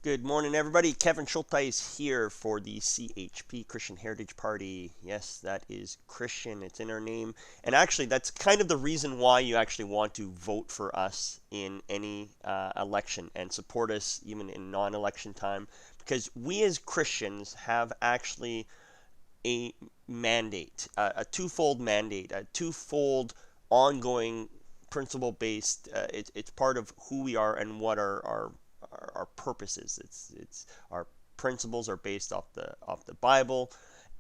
Good morning, everybody. Kevin Schulthies here for the CHP Christian Heritage Party. Yes, that is Christian. It's in our name. And actually, that's kind of the reason why you actually want to vote for us in any election and support us even in non-election time. Because we as Christians have actually a mandate, a twofold mandate, a twofold ongoing principle based. It's part of who we are and what our purpose is. It's our principles are based off the Bible,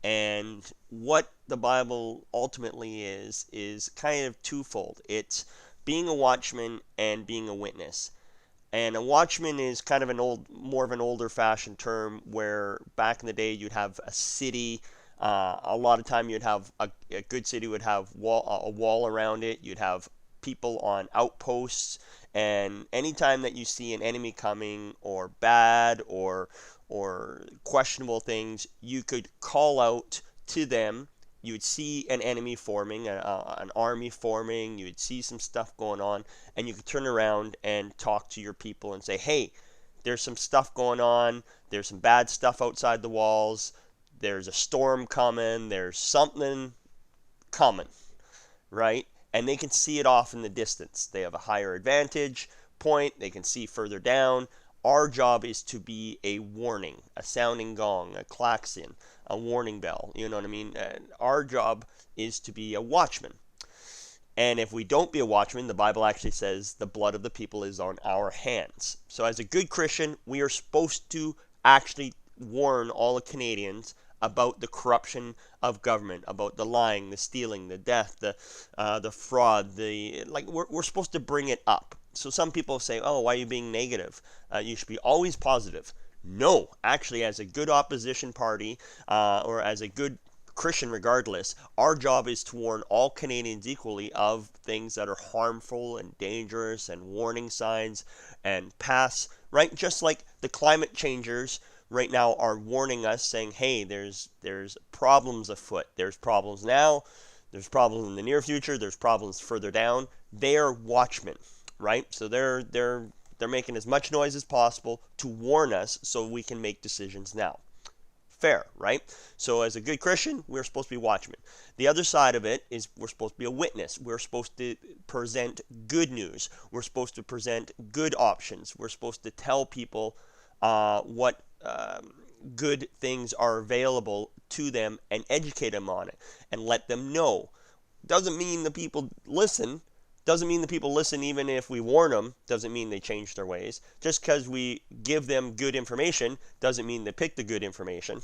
and what the Bible ultimately is kind of twofold. It's being a watchman and being a witness. And a watchman is kind of more of an older fashioned term where back in the day you'd have a city. A lot of time you'd have a good city would have a wall around it. You'd have people on outposts, and anytime that you see an enemy coming or bad or questionable things, you could call out to them. You would see an enemy forming, an army forming, you would see some stuff going on, and you could turn around and talk to your people and say, hey, there's some stuff going on, there's some bad stuff outside the walls, there's a storm coming, there's something coming, right? And they can see it off in the distance. They have a higher advantage point, they can see further down. Our job is to be a warning, a sounding gong, a klaxon, a warning bell. You know what I mean? Our job is to be a watchman. And if we don't be a watchman, the Bible actually says the blood of the people is on our hands. So as a good Christian, we are supposed to actually warn all the Canadians about the corruption of government, about the lying, the stealing, the death, the fraud, we're supposed to bring it up. So some people say, "Oh, why are you being negative? You should be always positive." No, actually, as a good opposition party or as a good Christian, regardless, our job is to warn all Canadians equally of things that are harmful and dangerous and warning signs and pass, right? Just like the climate changers right now are warning us saying, hey, there's problems afoot. There's problems now, there's problems in the near future, there's problems further down. They are watchmen, right? So they're making as much noise as possible to warn us so we can make decisions now. Fair, right? So as a good Christian, we're supposed to be watchmen. The other side of it is we're supposed to be a witness. We're supposed to present good news. We're supposed to present good options. We're supposed to tell people what good things are available to them and educate them on it and let them know. Doesn't mean the people listen. Doesn't mean the people listen even if we warn them. Doesn't mean they change their ways. Just because we give them good information doesn't mean they pick the good information.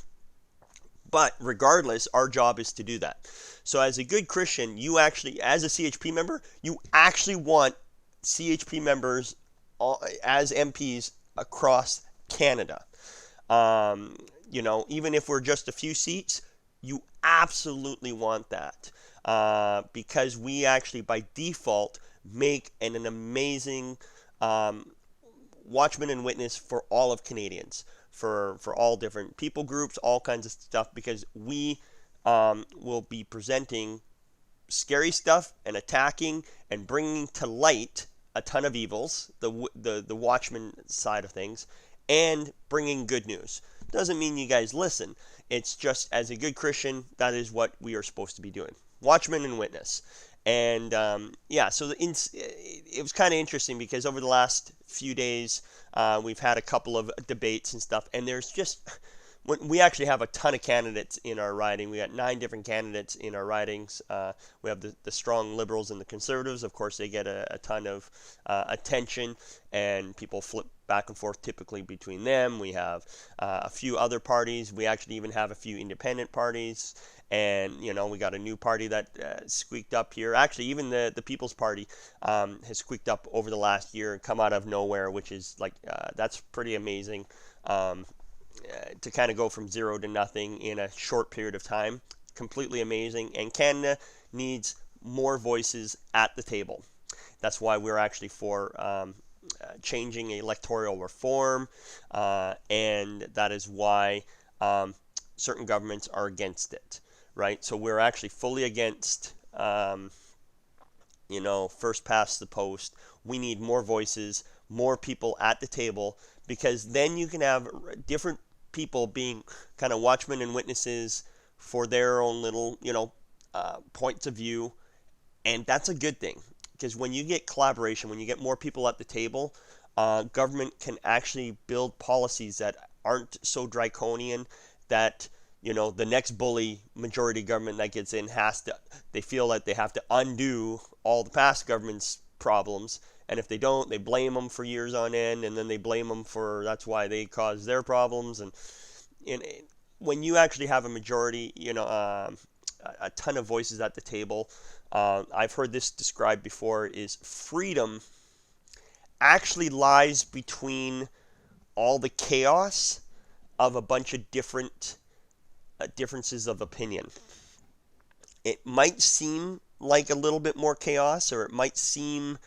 But regardless, our job is to do that. So as a good Christian, you actually, as a CHP member, you actually want CHP members as MPs across Canada. Even if we're just a few seats, you absolutely want that because we actually, by default, make an amazing watchman and witness for all of Canadians, for all different people groups, all kinds of stuff, because we will be presenting scary stuff and attacking and bringing to light a ton of evils, the watchman side of things, and bringing good news. Doesn't mean you guys listen. It's just as a good Christian, that is what we are supposed to be doing. Watchman and witness. And so it was kind of interesting because over the last few days, we've had a couple of debates and stuff, and there's just we actually have a ton of candidates in our riding. We got 9 different candidates in our ridings. We have the strong Liberals and the Conservatives. Of course, they get a ton of attention, and people flip back and forth typically between them. We have a few other parties. We actually even have a few independent parties. And, we got a new party that squeaked up here. Actually, even the People's Party has squeaked up over the last year and come out of nowhere, which is that's pretty amazing. To kind of go from zero to nothing in a short period of time. Completely amazing. And Canada needs more voices at the table. That's why we're actually for changing electoral reform, and that is why certain governments are against it, right? So we're actually fully against, first past the post. We need more voices, more people at the table, because then you can have different people being kind of watchmen and witnesses for their own little, points of view, and that's a good thing, because when you get collaboration, when you get more people at the table, government can actually build policies that aren't so draconian that the next bully majority government that gets in they feel that they have to undo all the past government's problems, and if they don't, they blame them for years on end, and then they blame them for that's why they caused their problems. And when you actually have a majority, a ton of voices at the table, I've heard this described before, is freedom actually lies between all the chaos of a bunch of different differences of opinion. It might seem like a little bit more chaos, or it might seem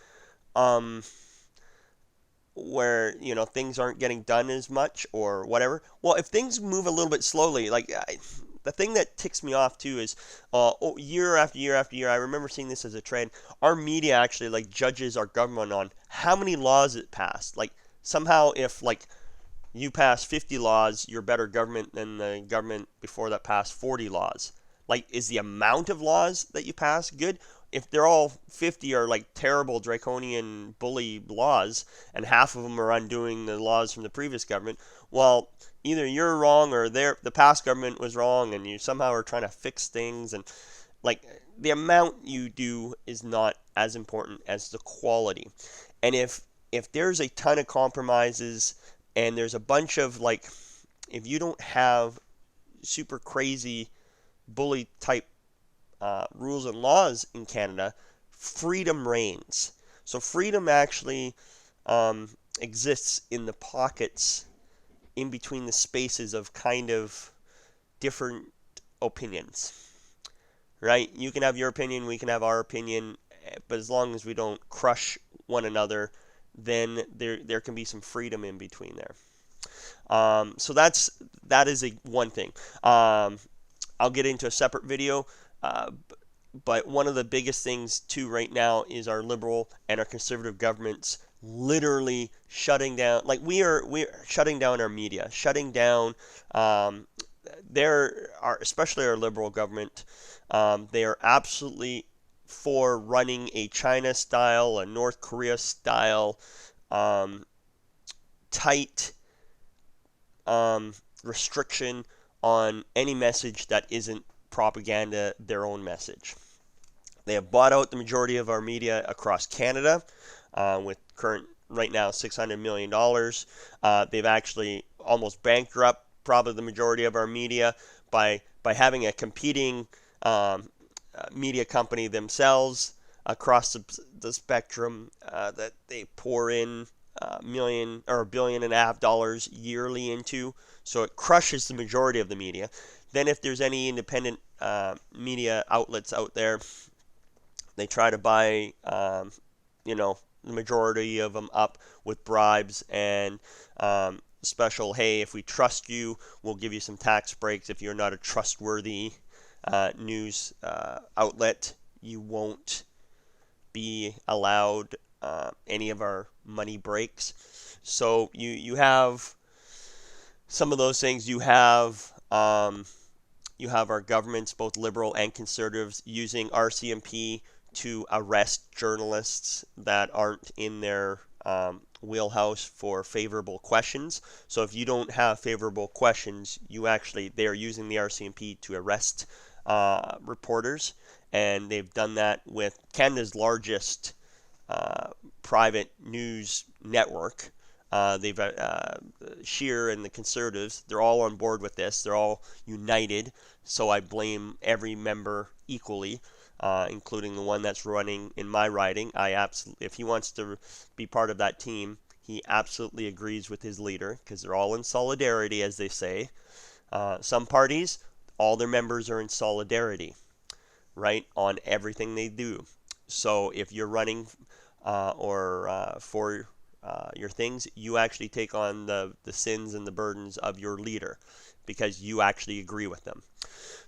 um, where things aren't getting done as much or whatever. Well, if things move a little bit slowly, like the thing that ticks me off too is year after year after year, I remember seeing this as a trend. Our media actually like judges our government on how many laws it passed. Like somehow if like you pass 50 laws, you're better government than the government before that passed 40 laws. Like, is the amount of laws that you pass good? If they're all 50 are like terrible draconian bully laws, and half of them are undoing the laws from the previous government, well, either you're wrong or the past government was wrong, and you somehow are trying to fix things. And like the amount you do is not as important as the quality. And if there's a ton of compromises, and there's a bunch of like, if you don't have super crazy bully type rules and laws in Canada, freedom reigns. So freedom actually exists in the pockets in between the spaces of kind of different opinions, right? You can have your opinion, we can have our opinion, but as long as we don't crush one another, then there can be some freedom in between there. So that is one thing. I'll get into a separate video, but one of the biggest things too right now is our liberal and our conservative governments literally shutting down. Like we're shutting down our media, shutting down. Especially our liberal government. They are absolutely for running a China style, a North Korea style, tight restriction on any message that isn't propaganda, their own message. They have bought out the majority of our media across Canada with current right now $600 million. They've actually almost bankrupt probably the majority of our media by having a competing media company themselves across the spectrum that they pour in $1.5 billion yearly into. So it crushes the majority of the media. Then if there's any independent media outlets out there, they try to buy the majority of them up with bribes and special, hey, if we trust you, we'll give you some tax breaks. If you're not a trustworthy news outlet, you won't be allowed any of our money breaks. So you have some of those things. You have our governments, both liberal and conservatives, using RCMP to arrest journalists that aren't in their wheelhouse for favorable questions. So if you don't have favorable questions, they are using the RCMP to arrest reporters, and they've done that with Canada's largest private news network. Scheer and the Conservatives, they're all on board with this. They're all united. So I blame every member equally, including the one that's running in my riding. If he wants to be part of that team, he absolutely agrees with his leader, because they're all in solidarity, as they say. Some parties, all their members are in solidarity, right, on everything they do. So if you're running for your things, you actually take on the sins and the burdens of your leader, because you actually agree with them.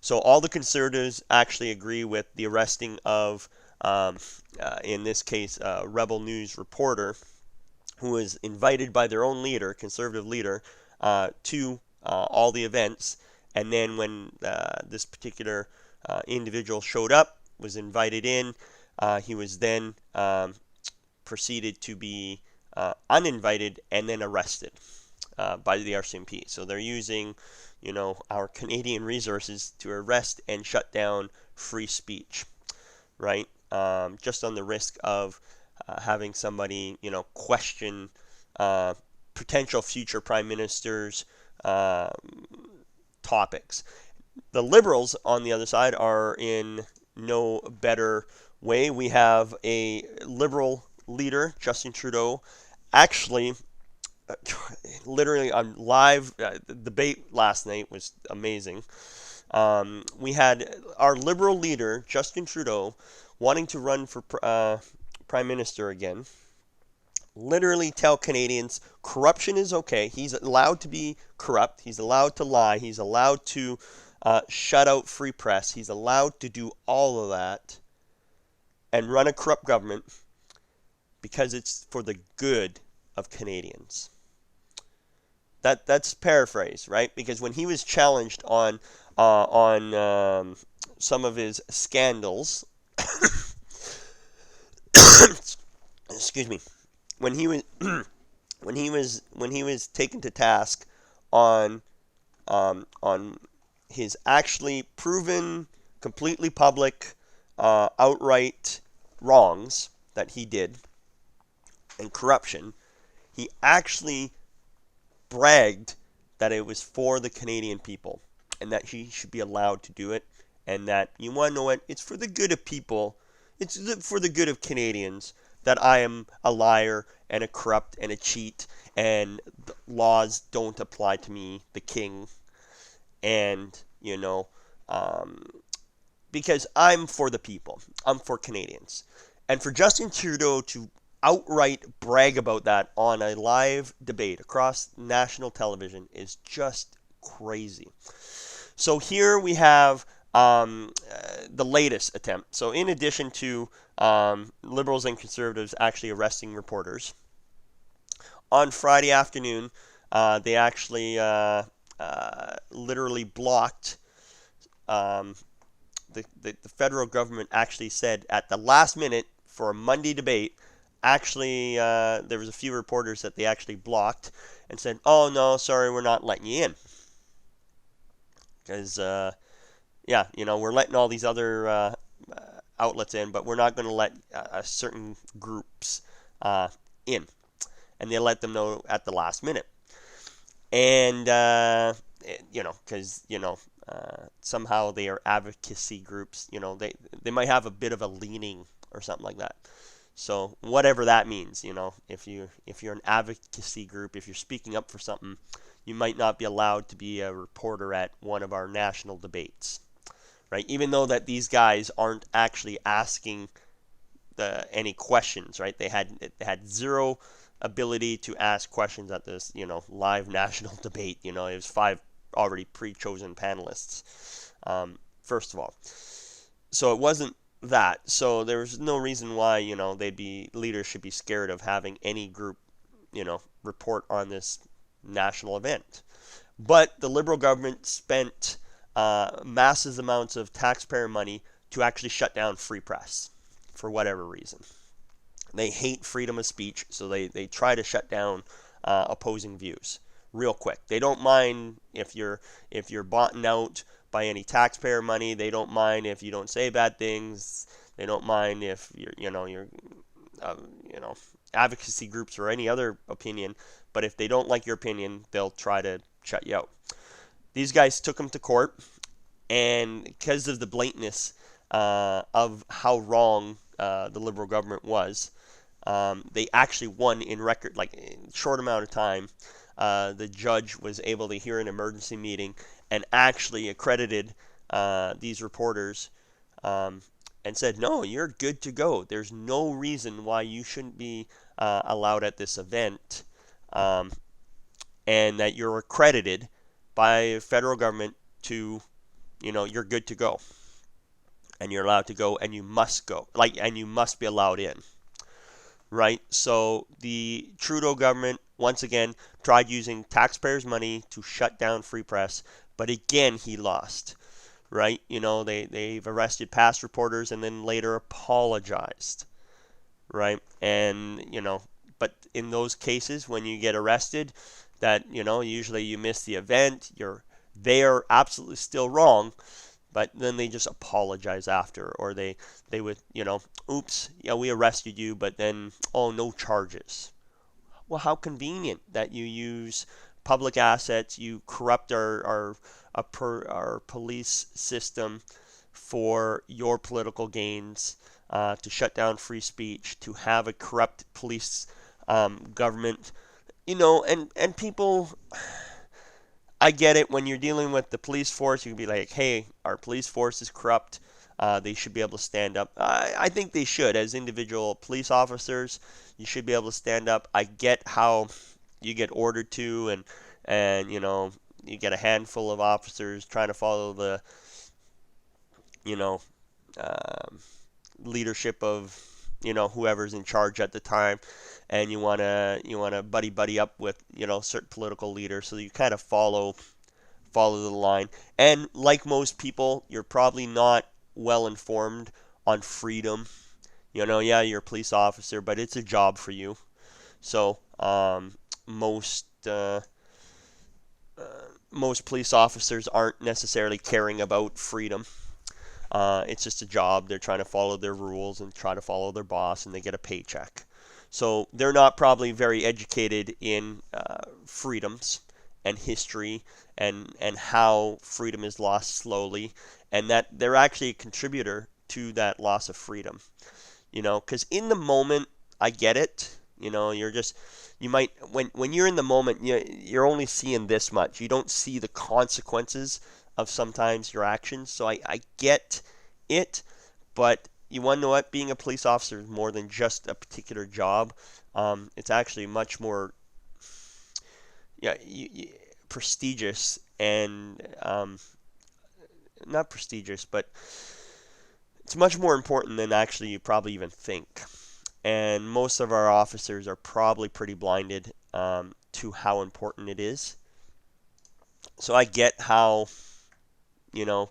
So all the conservatives actually agree with the arresting of, in this case, a Rebel News reporter who was invited by their own leader, conservative leader, to all the events. And then when this particular individual showed up, was invited in, he was then proceeded to be uninvited and then arrested by the RCMP. So they're using, our Canadian resources to arrest and shut down free speech, right? Just on the risk of having somebody, question potential future prime ministers' topics. The Liberals, on the other side, are in no better way. We have a Liberal leader, Justin Trudeau, actually, literally on live debate last night was amazing. We had our Liberal leader, Justin Trudeau, wanting to run for Prime Minister again, literally tell Canadians corruption is okay. He's allowed to be corrupt. He's allowed to lie. He's allowed to shut out free press. He's allowed to do all of that and run a corrupt government because it's for the good of Canadians. That's paraphrase, right? Because when he was challenged on some of his scandals, excuse me, when he was when he was taken to task on his actually proven, completely public, outright wrongs that he did and corruption, he actually bragged that it was for the Canadian people and that he should be allowed to do it, and that, you want to know what, it's for the good of people, it's for the good of Canadians that I am a liar and a corrupt and a cheat, and the laws don't apply to me, the king, and because I'm for the people, I'm for Canadians. And for Justin Trudeau to outright brag about that on a live debate across national television is just crazy. So here we have the latest attempt. So in addition to Liberals and Conservatives actually arresting reporters, on Friday afternoon, they actually literally blocked the federal government actually said at the last minute for a Monday debate, actually there was a few reporters that they actually blocked and said, oh no, sorry, we're not letting you in. Because, we're letting all these other outlets in, but we're not going to let certain groups in. And they let them know at the last minute. And, because, somehow they are advocacy groups, they might have a bit of a leaning or something like that. So whatever that means, if you're an advocacy group, if you're speaking up for something, you might not be allowed to be a reporter at one of our national debates, right? Even though that these guys aren't actually asking any questions, right? They had zero ability to ask questions at this, live national debate. It was 5 already pre-chosen panelists, first of all. So it wasn't that. So there was no reason why, leaders should be scared of having any group, report on this national event. But the Liberal government spent massive amounts of taxpayer money to actually shut down free press for whatever reason. They hate freedom of speech, so they try to shut down opposing views real quick. They don't mind if you're bought out by any taxpayer money. They don't mind if you don't say bad things. They don't mind if you're advocacy groups or any other opinion. But if they don't like your opinion, they'll try to shut you out. These guys took them to court, and because of the blatantness of how wrong the Liberal government was, they actually won in record, like in a short amount of time. The judge was able to hear an emergency meeting and actually accredited these reporters and said, no, you're good to go. There's no reason why you shouldn't be allowed at this event, and that you're accredited by federal government to, you're good to go. And you're allowed to go, and you must go, and you must be allowed in. right? So the Trudeau government, once again, tried using taxpayers' money to shut down free press, but again, he lost, right? They've arrested past reporters and then later apologized, right? And, but in those cases, when you get arrested, that, usually you miss the event, they are absolutely still wrong, but then they just apologize after, or they would, oops, yeah, we arrested you, but then, oh, no charges. Well, how convenient that you use public assets, you corrupt our police system for your political gains, to shut down free speech, to have a corrupt police government, and people, I get it. When you're dealing with the police force, you can be like, hey, our police force is corrupt. They should be able to stand up. I think they should. As individual police officers, you should be able to stand up. I get how you get ordered to, and you get a handful of officers trying to follow the, you know, um leadership of, whoever's in charge at the time, and you wanna buddy up with, certain political leaders, so you kind of follow the line. And like most people, you're probably not well informed on freedom. Yeah, you're a police officer, but it's a job for you. So most police officers aren't necessarily caring about freedom. It's just a job. They're trying to follow their rules and try to follow their boss, and they get a paycheck. So they're not probably very educated in freedoms and history, and how freedom is lost slowly, and that they're actually a contributor to that loss of freedom. Because in the moment, I get it. You might, when you're in the moment, you're only seeing this much. You don't see the consequences of sometimes your actions. So I get it, but you want to know what? Being a police officer is more than just a particular job. It's actually much more, yeah, prestigious, and not prestigious, but it's much more important than actually you probably even think. And most of our officers are probably pretty blinded to how important it is. So I get how, you know,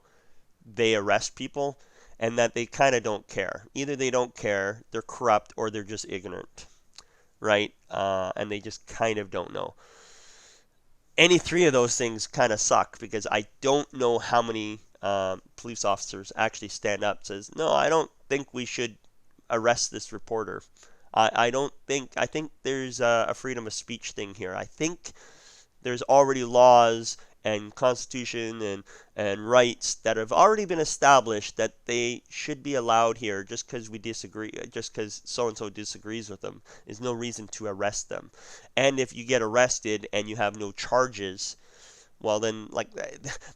they arrest people, and that they kind of don't care. Either they don't care, they're corrupt, or they're just ignorant, right? And they just kind of don't know. Any three of those things kind of suck, because I don't know how many police officers actually stand up and says, no, I don't think we should arrest this reporter. I think there's a freedom of speech thing here. I think there's already laws and constitution and rights that have already been established that they should be allowed here. Just because we disagree, just because so and so disagrees with them, is no reason to arrest them. And if you get arrested and you have no charges, well then, like,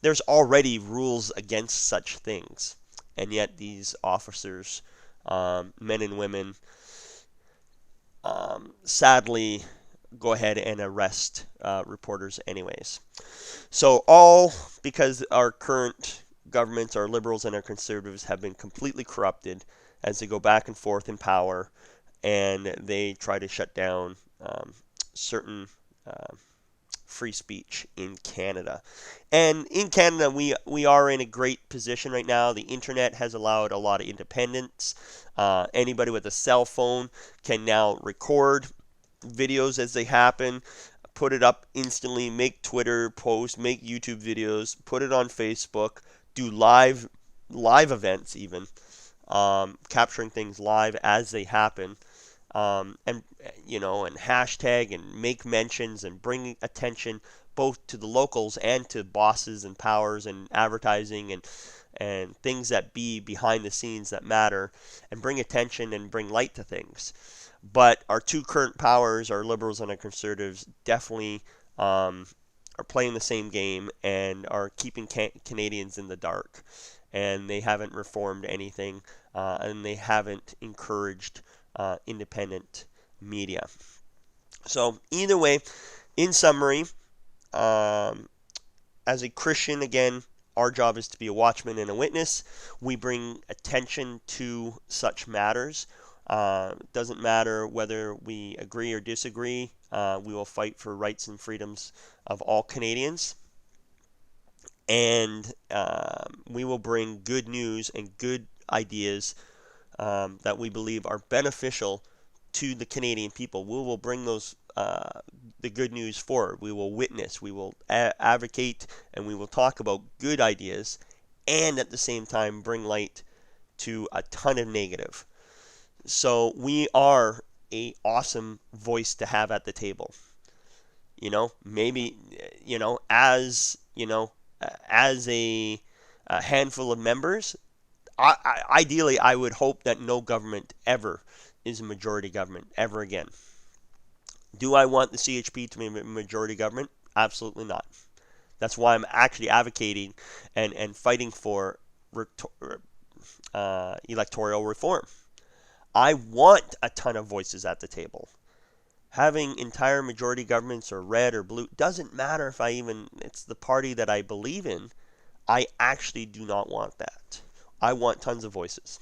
there's already rules against such things. And yet these officers, men and women, sadly go ahead and arrest reporters anyways. So all because our current governments, our liberals and our conservatives, have been completely corrupted as they go back and forth in power, and they try to shut down certain free speech in Canada. And in Canada, we are in a great position right now. The internet has allowed a lot of independence. Anybody with a cell phone can now record videos as they happen, put it up instantly, make Twitter posts, make YouTube videos, put it on Facebook, do live events even, capturing things live as they happen, and hashtag and make mentions and bring attention both to the locals and to bosses and powers and advertising and things that be behind the scenes that matter, and bring attention and bring light to things. But our two current powers, our liberals and our conservatives, definitely are playing the same game and are keeping Canadians in the dark. And they haven't reformed anything, and they haven't encouraged independent media. So either way, in summary, as a Christian, again, our job is to be a watchman and a witness. We bring attention to such matters. Doesn't matter whether we agree or disagree. We will fight for rights and freedoms of all Canadians. And we will bring good news and good ideas that we believe are beneficial to the Canadian people. We will bring those the good news forward. We will witness, we will advocate, and we will talk about good ideas, and at the same time bring light to a ton of negative. So we are a awesome voice to have at the table. Maybe as a handful of members, ideally, I would hope that no government ever is a majority government ever again. Do I want the CHP to be a majority government? Absolutely not. That's why I'm actually advocating and fighting for electoral reform. I want a ton of voices at the table. Having entire majority governments or red or blue doesn't matter if it's the party that I believe in. I actually do not want that. I want tons of voices.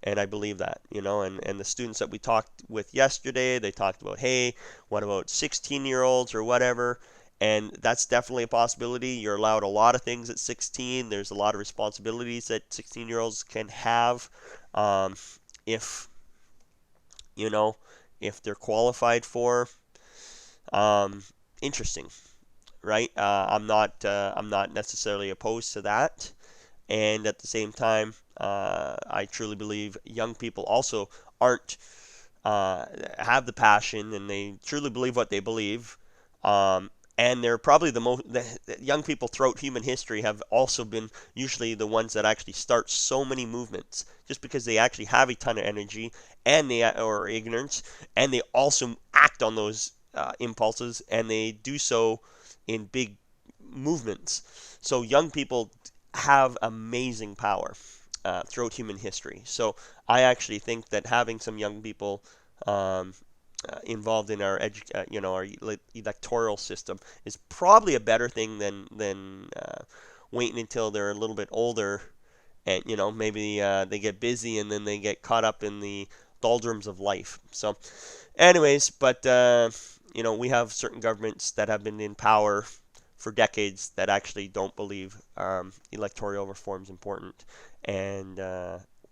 And I believe that, and the students that we talked with yesterday, they talked about, hey, what about 16-year-olds or whatever? And that's definitely a possibility. You're allowed a lot of things at 16. There's a lot of responsibilities that 16-year-olds can have if, if they're qualified for. Interesting, right? I'm not necessarily opposed to that. And at the same time, I truly believe young people also aren't have the passion, and they truly believe what they believe. And they're probably the young people throughout human history have also been usually the ones that actually start so many movements, just because they actually have a ton of energy and or ignorance, and they also act on those impulses, and they do so in big movements. So young people have amazing power throughout human history. So I actually think that having some young people involved in our our electoral system is probably a better thing than waiting until they're a little bit older, and maybe they get busy and then they get caught up in the doldrums of life. So anyways, but we have certain governments that have been in power for decades that actually don't believe electoral reform is important, and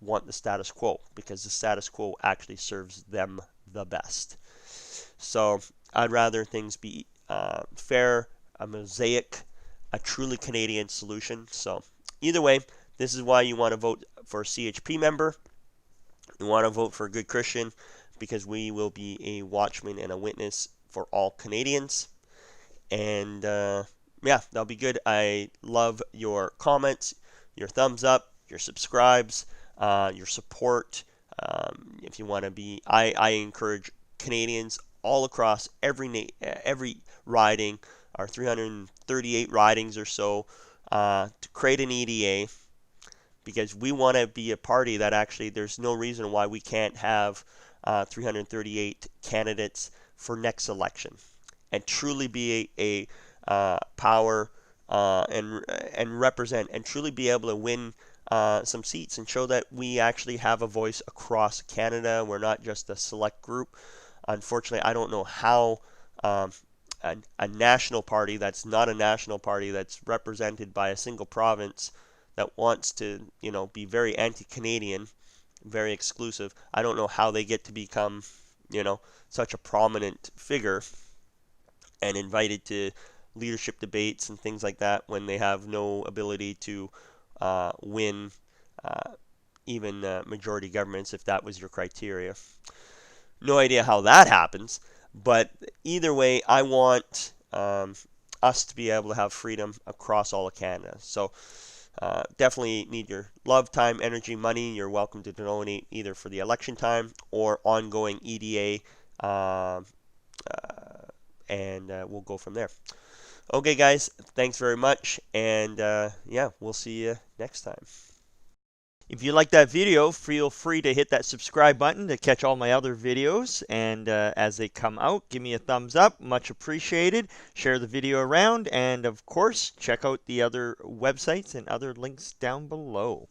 want the status quo, because the status quo actually serves them the best. So I'd rather things be fair, a mosaic, a truly Canadian solution. So either way, this is why you want to vote for a CHP member. You want to vote for a good Christian, because we will be a watchman and a witness for all Canadians. And yeah, that'll be good. I love your comments, your thumbs up, your subscribes, your support. If you want to be, I encourage Canadians all across every riding, our 338 ridings or so, to create an EDA, because we want to be a party that actually there's no reason why we can't have 338 candidates for next election, and truly be a power and represent, and truly be able to win some seats and show that we actually have a voice across Canada. We're not just a select group. Unfortunately, I don't know how a national party that's not a national party, that's represented by a single province, that wants to be very anti-Canadian, very exclusive. I don't know how they get to become such a prominent figure and invited to leadership debates and things like that, when they have no ability to win even majority governments, if that was your criteria. No idea how that happens, but either way, I want us to be able to have freedom across all of Canada. So definitely need your love, time, energy, money. You're welcome to donate either for the election time or ongoing EDA, and we'll go from there. Okay, guys, thanks very much, and yeah, we'll see you next time. If you like that video, feel free to hit that subscribe button to catch all my other videos, and as they come out, give me a thumbs up, much appreciated. Share the video around, and of course, check out the other websites and other links down below.